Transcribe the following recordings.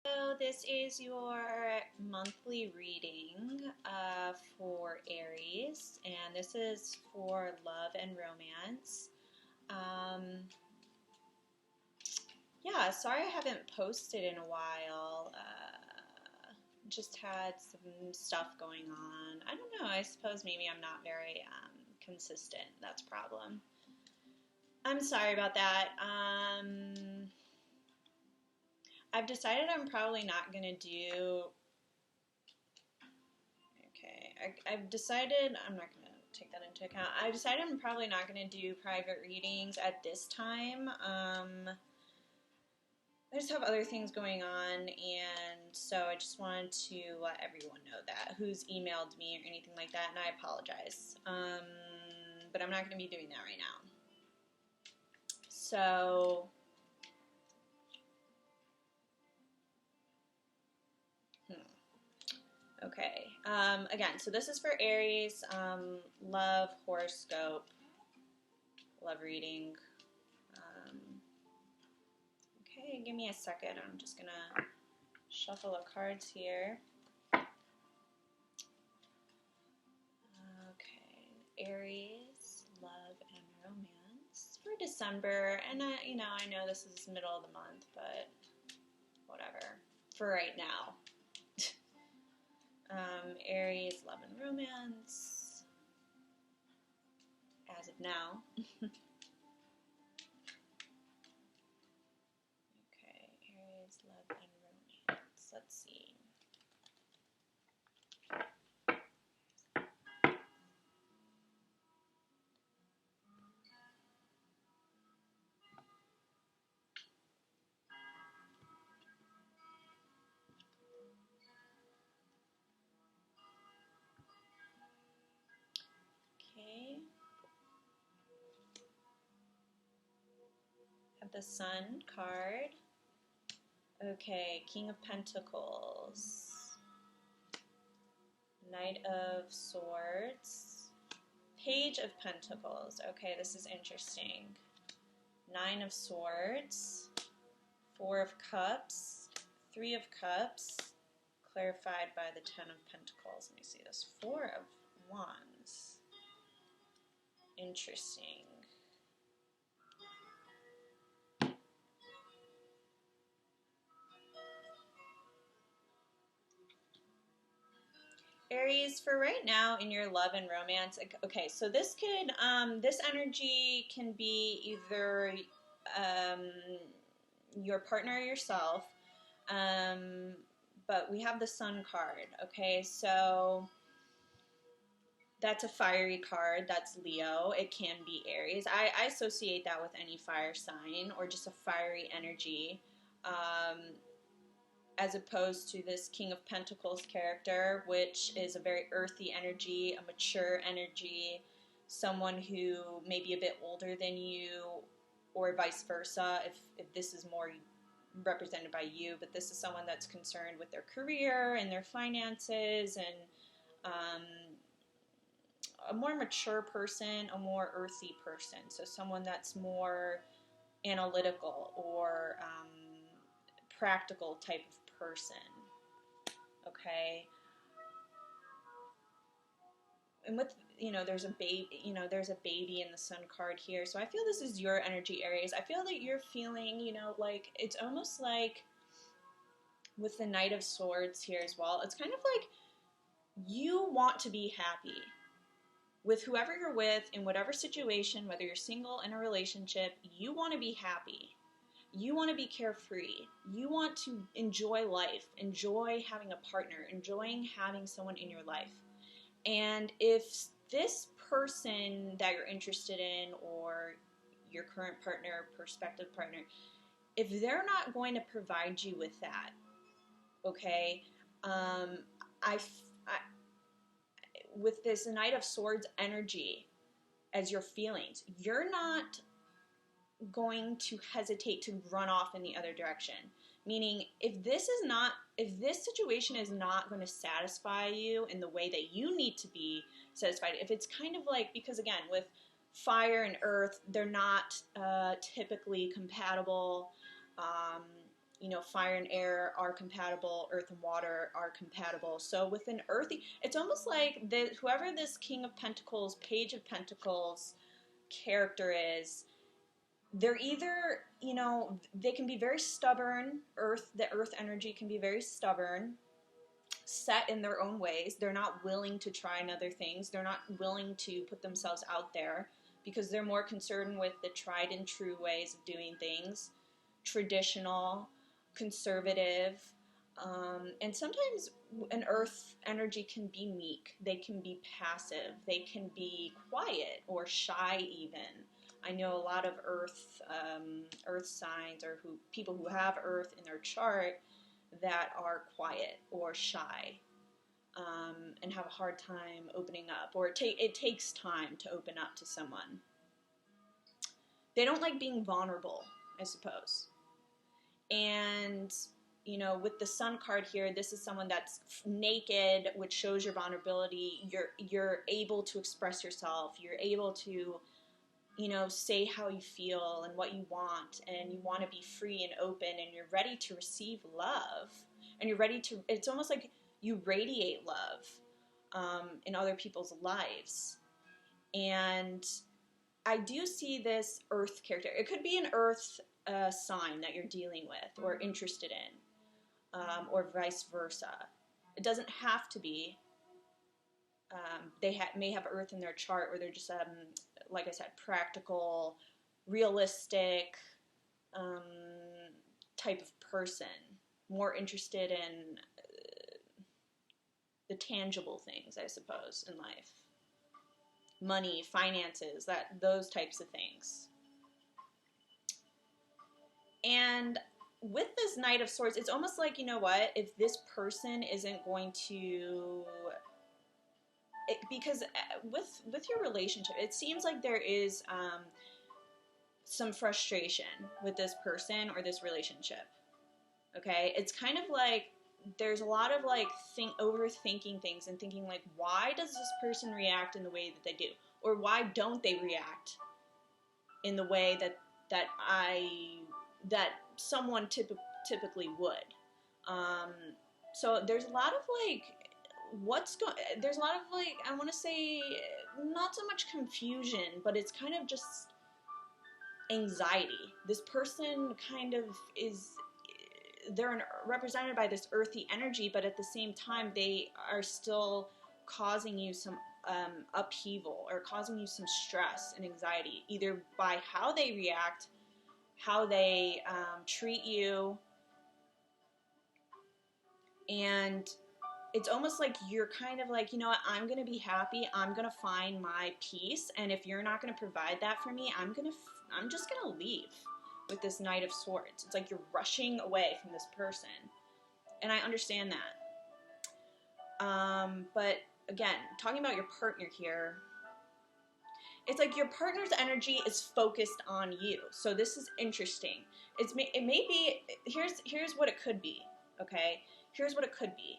So this is your monthly reading for Aries, and this is for love and romance. Um, yeah, sorry I haven't posted in a while. Just had some stuff going on. I don't know. I suppose maybe I'm not very consistent. That's a problem. I'm sorry about that. I've decided I'm probably not going to do. Okay, I've decided I'm not going to take that into account. I've decided I'm probably not going to do private readings at this time. I just have other things going on, and so I just wanted to let everyone know that who's emailed me or anything like that, and I apologize. But I'm not going to be doing that right now. So, okay. Again, so this is for Aries, love, horoscope, love reading. Okay, give me a second. I'm just going to shuffle the cards here. Okay, Aries, love and romance for December. And I know this is middle of the month, but whatever. For right now. Aries, love and romance. As of now. Okay, Aries, love and romance. Let's see. Okay. Have the Sun card. Okay, King of Pentacles. Knight of Swords. Page of Pentacles. Okay, this is interesting. Nine of Swords. Four of Cups. Three of Cups. Clarified by the Ten of Pentacles. Let me see this. Four of Wands. Interesting. Aries, for right now in your love and romance, okay, so this could, this energy can be either your partner or yourself, but we have the Sun card, okay, so that's a fiery card, that's Leo, it can be Aries. I associate that with any fire sign or just a fiery energy. As opposed to this King of Pentacles character, which is a very earthy energy, a mature energy, someone who may be a bit older than you, or vice versa, if this is more represented by you, but this is someone that's concerned with their career and their finances, and a more mature person, a more earthy person, so someone that's more analytical or practical type of person, okay? And with, there's a baby in the Sun card here, so I feel this is your energy, Aries. I feel that you're feeling, like, it's almost like with the Knight of Swords here as well, it's kind of like you want to be happy with whoever you're with, in whatever situation, whether you're single, in a relationship, you want to be happy. You want to be carefree. You want to enjoy life, enjoy having a partner, enjoying having someone in your life. And if this person that you're interested in, or your current partner, prospective partner, if they're not going to provide you with that, okay, with this Knight of Swords energy as your feelings, you're not going to hesitate to run off in the other direction. Meaning, if this situation is not going to satisfy you in the way that you need to be satisfied, if it's kind of like, because again, with fire and earth, they're not typically compatible. you know, fire and air are compatible, earth and water are compatible. So with an earthy, it's almost like whoever this King of Pentacles, Page of Pentacles character is, they're either, you know, they can be very stubborn. The earth energy can be very stubborn, set in their own ways. They're not willing to try other things. They're not willing to put themselves out there because they're more concerned with the tried and true ways of doing things, traditional, conservative. And sometimes an earth energy can be meek. They can be passive. They can be quiet or shy even. I know a lot of earth signs, or people who have earth in their chart, that are quiet or shy, and have a hard time opening up, or it takes time to open up to someone. They don't like being vulnerable, I suppose. And, you know, with the Sun card here, this is someone that's naked, which shows your vulnerability. You're able to express yourself. You're able to, you know, say how you feel and what you want, and you want to be free and open, and you're ready to receive love, and you're ready to, it's almost like you radiate love in other people's lives. And I do see this earth character. It could be an earth sign that you're dealing with or interested in, or vice versa. It doesn't have to be. They may have earth in their chart, or they're just, like I said, practical, realistic type of person, more interested in the tangible things, I suppose, in life. Money, finances, those types of things. And with this Knight of Swords, it's almost like, you know what, if this person isn't going to, because with your relationship, it seems like there is some frustration with this person or this relationship. Okay, it's kind of like there's a lot of like overthinking things and thinking like, why does this person react in the way that they do, or why don't they react in the way that someone typically would. So there's a lot of like there's a lot of like, I want to say, not so much confusion, but it's kind of just anxiety. This person kind of they're represented by this earthy energy, but at the same time they are still causing you some upheaval, or causing you some stress and anxiety, either by how they react, how they treat you. And it's almost like you're kind of like, you know what, I'm going to be happy, I'm going to find my peace, and if you're not going to provide that for me, I'm just going to leave. With this Knight of Swords, it's like you're rushing away from this person, and I understand that. But again, talking about your partner here, it's like your partner's energy is focused on you. So this is interesting. It may be, here's what it could be. Okay, here's what it could be.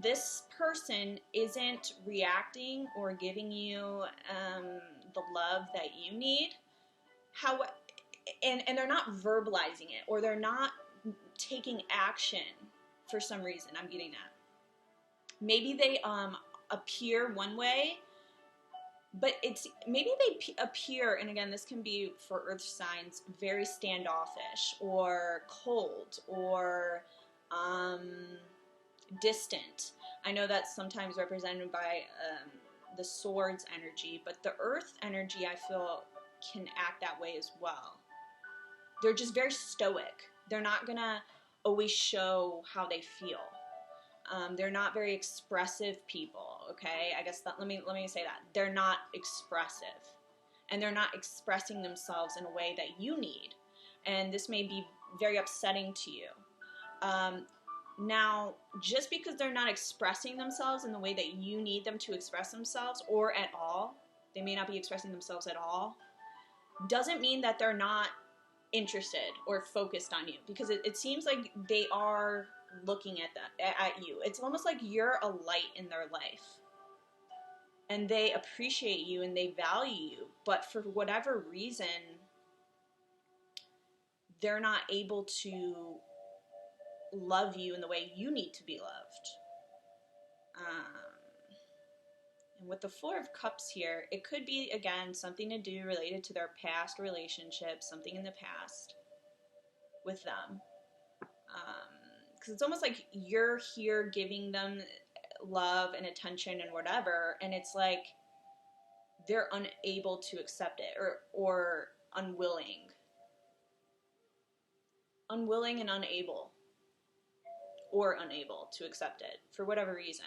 This person isn't reacting or giving you the love that you need. And they're not verbalizing it, or they're not taking action for some reason. I'm getting that. Maybe they appear one way, but maybe they appear, and again, this can be for earth signs, very standoffish or cold or distant. I know that's sometimes represented by the swords energy, but the earth energy, I feel, can act that way as well. They're just very stoic. They're not gonna always show how they feel. They're not very expressive people. Okay, I guess let me say that they're not expressive, and they're not expressing themselves in a way that you need. And this may be very upsetting to you. Now, just because they're not expressing themselves in the way that you need them to express themselves, or at all, they may not be expressing themselves at all, doesn't mean that they're not interested or focused on you, because it seems like they are looking at you. It's almost like you're a light in their life, and they appreciate you and they value you, but for whatever reason, they're not able to love you in the way you need to be loved. And with the Four of Cups here, it could be, again, something to do related to their past relationship, something in the past with them. Because it's almost like you're here giving them love and attention and whatever, and it's like they're unable to accept it, or unwilling and unable, or unable to accept it for whatever reason.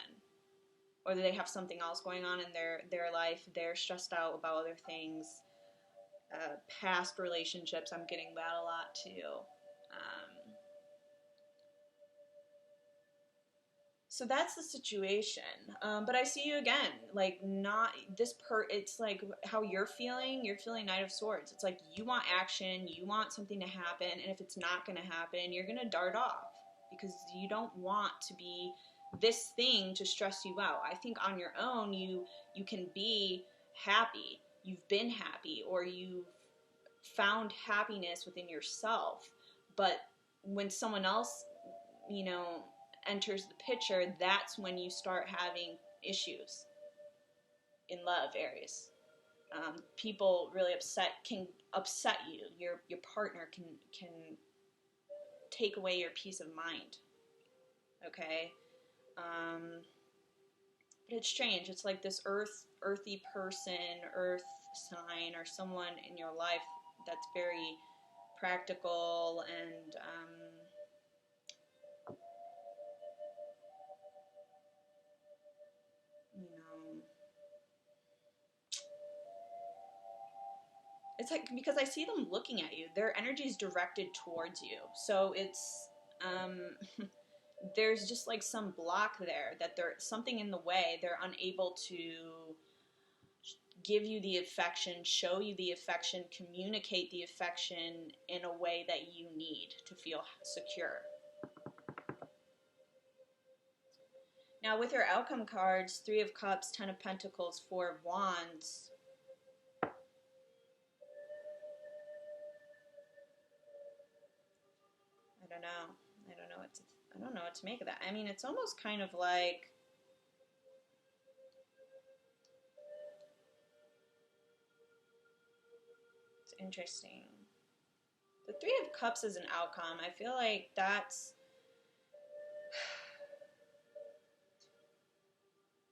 Or they have something else going on in their life. They're stressed out about other things. Past relationships, I'm getting that a lot too. So that's the situation. But I see you again, like not this it's like how you're feeling Knight of Swords. It's like you want action, you want something to happen, and if it's not going to happen, you're going to dart off because you don't want to be this thing to stress you out. I think on your own, you can be happy. You've been happy, or you've found happiness within yourself. But when someone else, enters the picture, that's when you start having issues in love, Aries. People really can upset you. Your partner can take away your peace of mind. Okay? But it's strange. It's like this earthy person, earth sign, or someone in your life that's very practical and it's like, because I see them looking at you, their energy is directed towards you. So it's, there's just like some block there, that there's something in the way. They're unable to give you the affection, show you the affection, communicate the affection in a way that you need to feel secure. Now with your outcome cards, 3 of Cups, 10 of Pentacles, 4 of Wands, I don't know what to make of that. I mean, it's almost kind of like, it's interesting. The 3 of Cups is an outcome. I feel like that's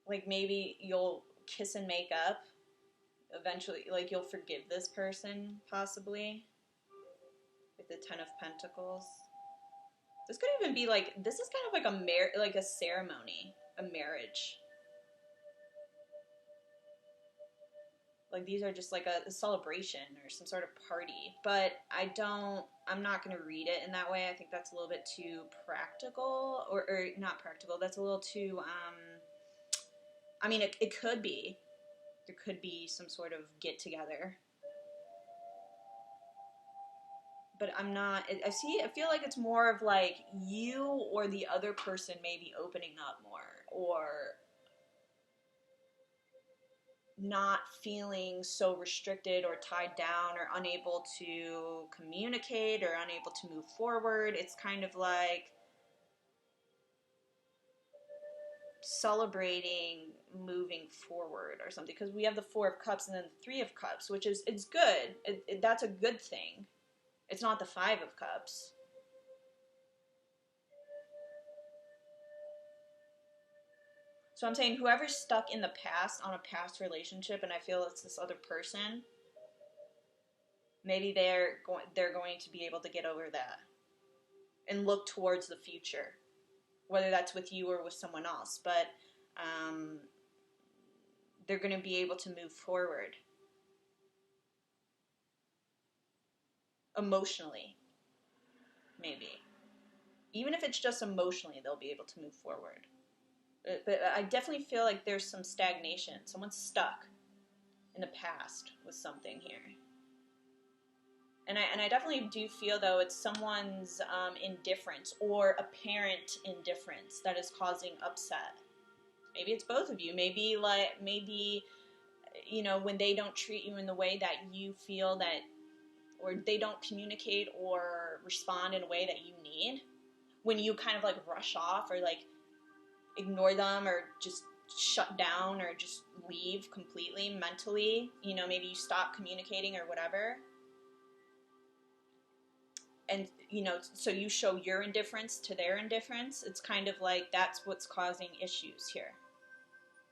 like maybe you'll kiss and make up eventually, like you'll forgive this person possibly with the 10 of Pentacles. This could even be like, this is kind of like a ceremony, a marriage. Like these are just like a celebration or some sort of party. But I'm not going to read it in that way. I think that's a little bit too practical, or not practical. That's a little too, I mean, it could be. There could be some sort of get together. But I'm not, I feel like it's more of like you or the other person maybe opening up more, or not feeling so restricted or tied down or unable to communicate or unable to move forward. It's kind of like celebrating moving forward or something, because we have the 4 of Cups and then the 3 of Cups, which is, it's good. That's a good thing. It's not the 5 of Cups. So I'm saying whoever's stuck in the past on a past relationship, and I feel it's this other person, maybe they're going to be able to get over that and look towards the future, whether that's with you or with someone else. But they're going to be able to move forward emotionally, maybe. Even if it's just emotionally, they'll be able to move forward. But I definitely feel like there's some stagnation. Someone's stuck in the past with something here. And I definitely do feel, though, it's someone's indifference or apparent indifference that is causing upset. Maybe it's both of you. Maybe, when they don't treat you in the way that you feel that, or they don't communicate or respond in a way that you need, when you kind of like rush off or like ignore them or just shut down or just leave completely mentally, you know, maybe you stop communicating or whatever. And, you know, so you show your indifference to their indifference. It's kind of like that's what's causing issues here.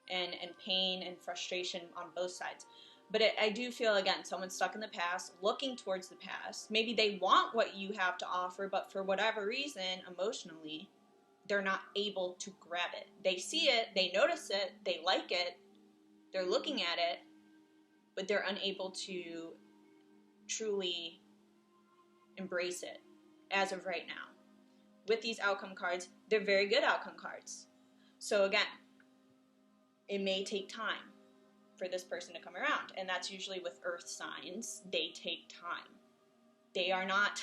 And pain and frustration on both sides. But I do feel, again, someone's stuck in the past, looking towards the past. Maybe they want what you have to offer, but for whatever reason, emotionally, they're not able to grab it. They see it, they notice it, they like it, they're looking at it, but they're unable to truly embrace it as of right now. With these outcome cards, they're very good outcome cards. So again, it may take time for this person to come around, and that's usually with earth signs. They take time. They are not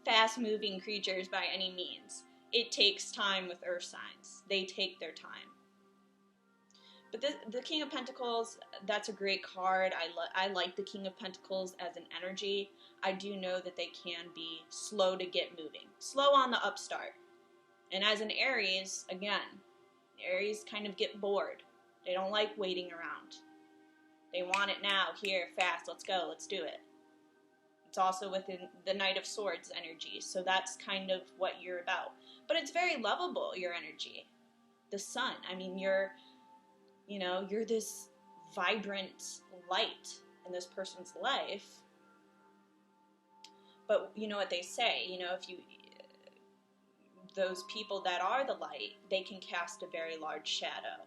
fast-moving creatures by any means. It takes time with earth signs. They take their time. But the King of Pentacles, that's a great card. I like the King of Pentacles as an energy. I do know that they can be slow to get moving. Slow on the upstart. And as an Aries, again, Aries kind of get bored. They don't like waiting around. They want it now, here, fast, let's go, let's do it. It's also within the Knight of Swords energy, so that's kind of what you're about. But it's very lovable, your energy. The sun, I mean, you're this vibrant light in this person's life. But you know what they say, you know, those people that are the light, they can cast a very large shadow.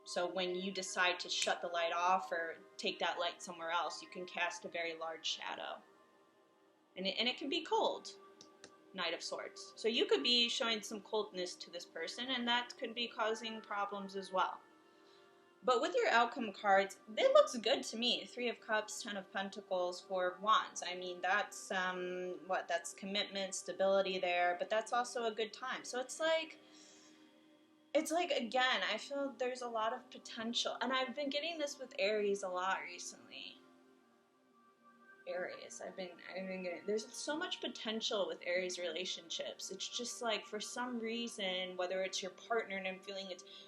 So when you decide to shut the light off or take that light somewhere else, you can cast a very large shadow. And it can be cold, Knight of Swords. So you could be showing some coldness to this person, and that could be causing problems as well. But with your outcome cards, it looks good to me. 3 of Cups, 10 of Pentacles, 4 of Wands. I mean, that's, that's commitment, stability there, but that's also a good time. So it's like, again, I feel there's a lot of potential. And I've been getting this with Aries a lot recently. Aries, I've been getting, there's so much potential with Aries relationships. It's just like, for some reason, whether it's your partner, and I'm feeling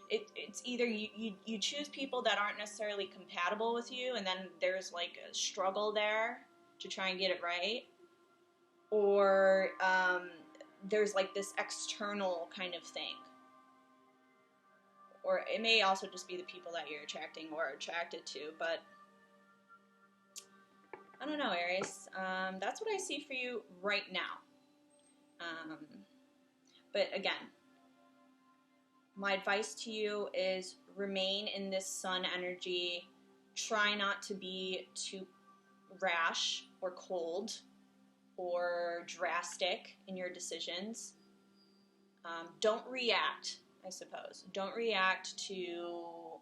it's either you choose people that aren't necessarily compatible with you, and then there's like a struggle there to try and get it right, or there's like this external kind of thing. Or it may also just be the people that you're attracting or attracted to, but I don't know, Aries. That's what I see for you right now. But again, my advice to you is remain in this sun energy. Try not to be too rash or cold or drastic in your decisions. Don't react, I suppose. Don't react to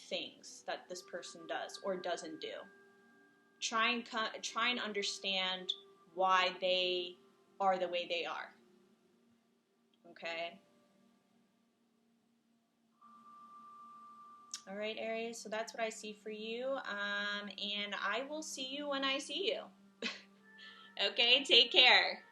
things that this person does or doesn't do. Try and understand why they are the way they are. Okay? All right, Aries, so that's what I see for you. And I will see you when I see you. Okay, take care.